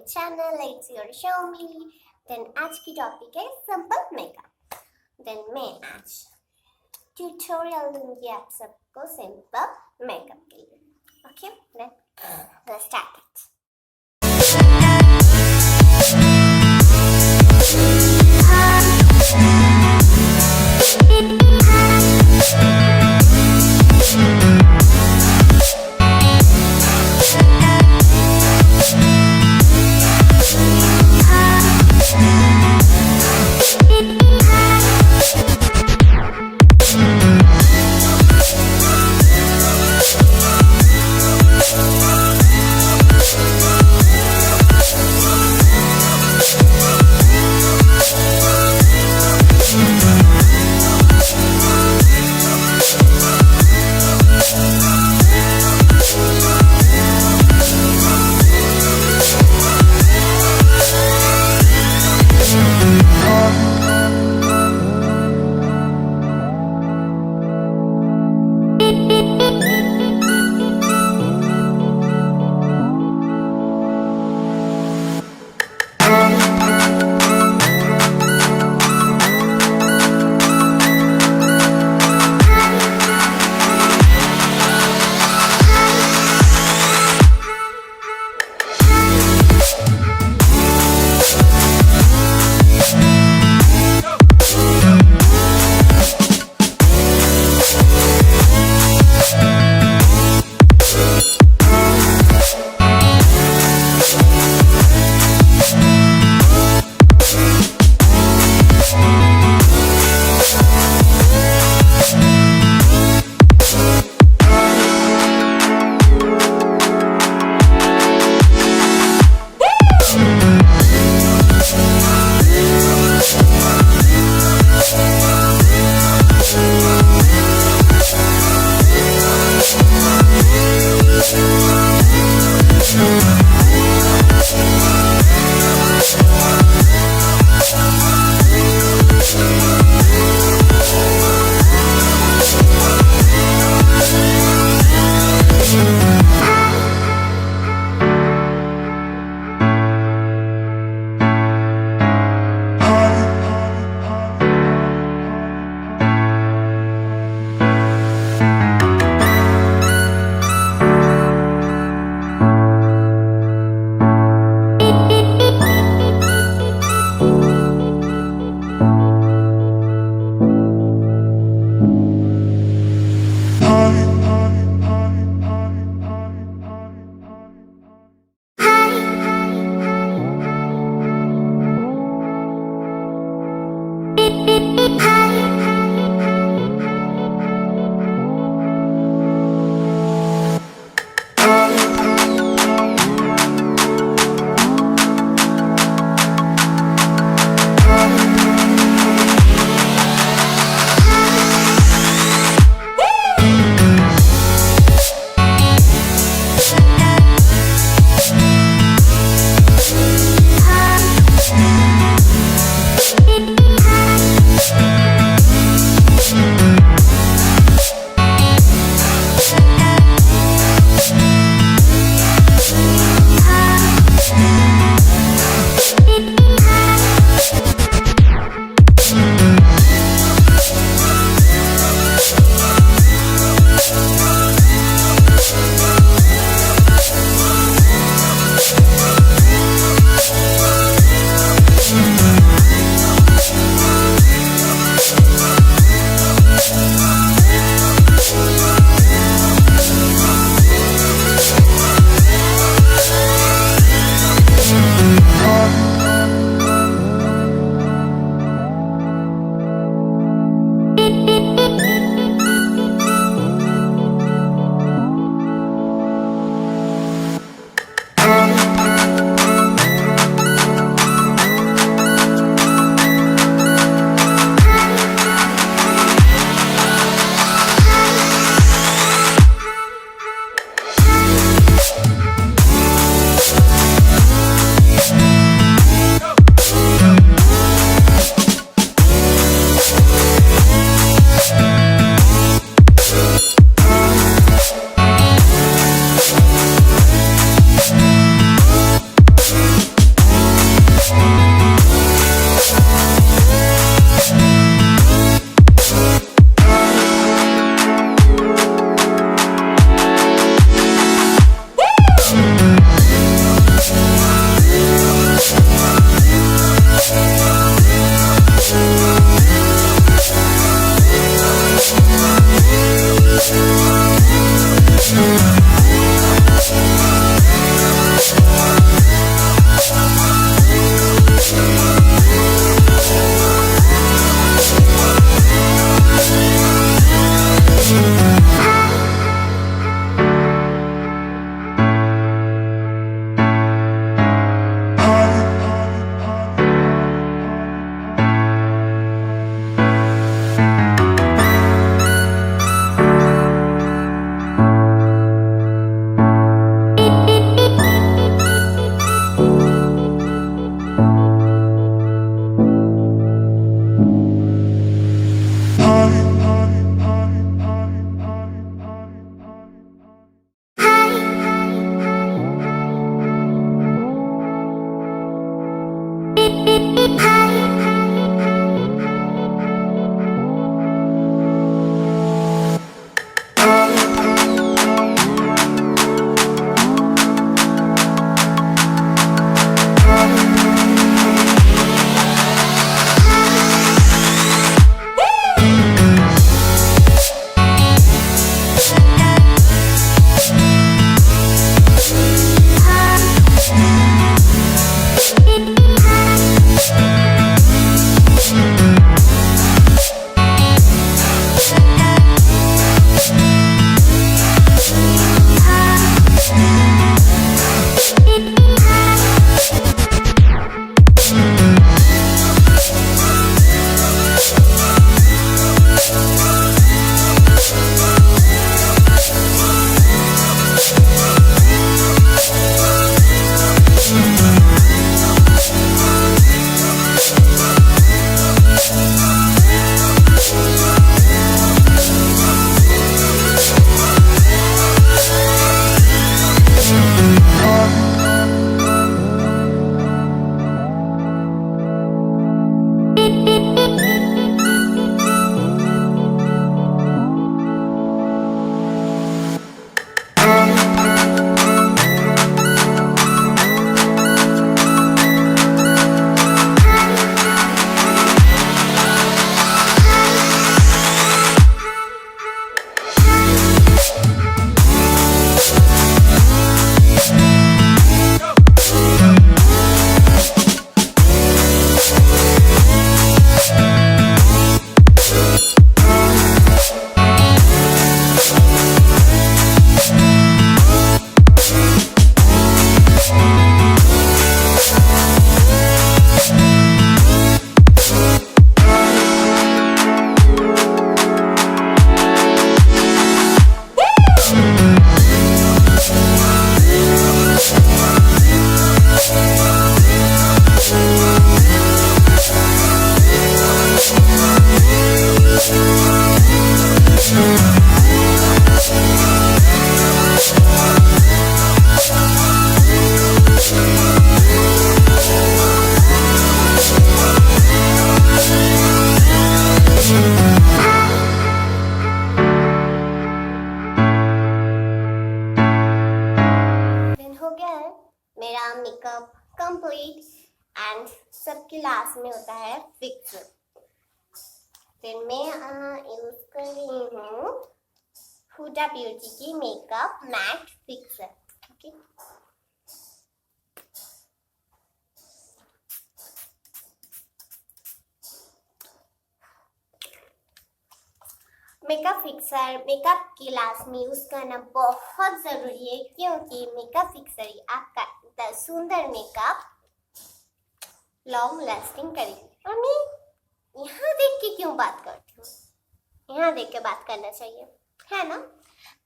Channel, it's your Soumili। Then आज की topic है सिंपल मेकअप। देन मैं आज ट्यूटोरियल दूंगी आप सबको सिंपल मेकअप के लिए। Okay, then start it. मेरा मेकअप कंप्लीट एंड सबकी लास्ट में होता है फिक्स। फिर मैं यूज कर रही हूँ हुडा ब्यूटी की makeup matte fixer. Okay, makeup fixer makeup की लास्ट में यूज करना बहुत जरूरी है, क्योंकि मेकअप फिक्सर ही आपका इतना सुंदर मेकअप लॉन्ग लास्टिंग करेगी। और मैं यहाँ देख के क्यों बात करती हूँ, यहाँ देख के बात करना चाहिए, है ना।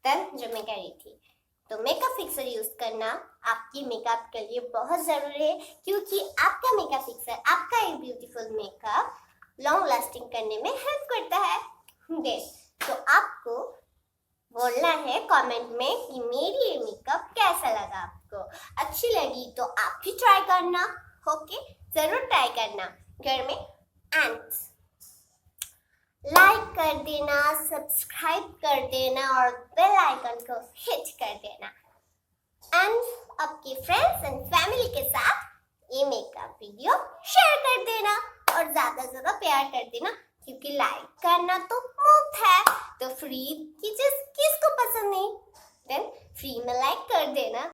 तब जो मैं कह रही थी, तो मेकअप फिक्सर यूज करना आपकी मेकअप के लिए बहुत जरूरी है, क्योंकि आपका मेकअप फिक्सर आपका एक ब्यूटीफुल मेकअप लॉन्ग लास्टिंग करने में हेल्प करता है। तो आपको बोलना है कमेंट में कि मेरी ये मेकअप कैसा लगा, आपको अच्छी लगी तो आप भी ट्राई करना। ओके, जरूर ट्राई करना घर में, एंड लाइक कर देना, सब्सक्राइब कर देना और बेल आइकन को हिट कर देना, एंड आपके फ्रेंड्स एंड फैमिली के साथ ये मेकअप वीडियो शेयर कर देना और ज्यादा से ज्यादा प्यार कर देना, क्योंकि लाइक करना तो मुफ्त है, तो फ्री की चीज किसको पसंद नहीं, देन फ्री में लाइक कर देना।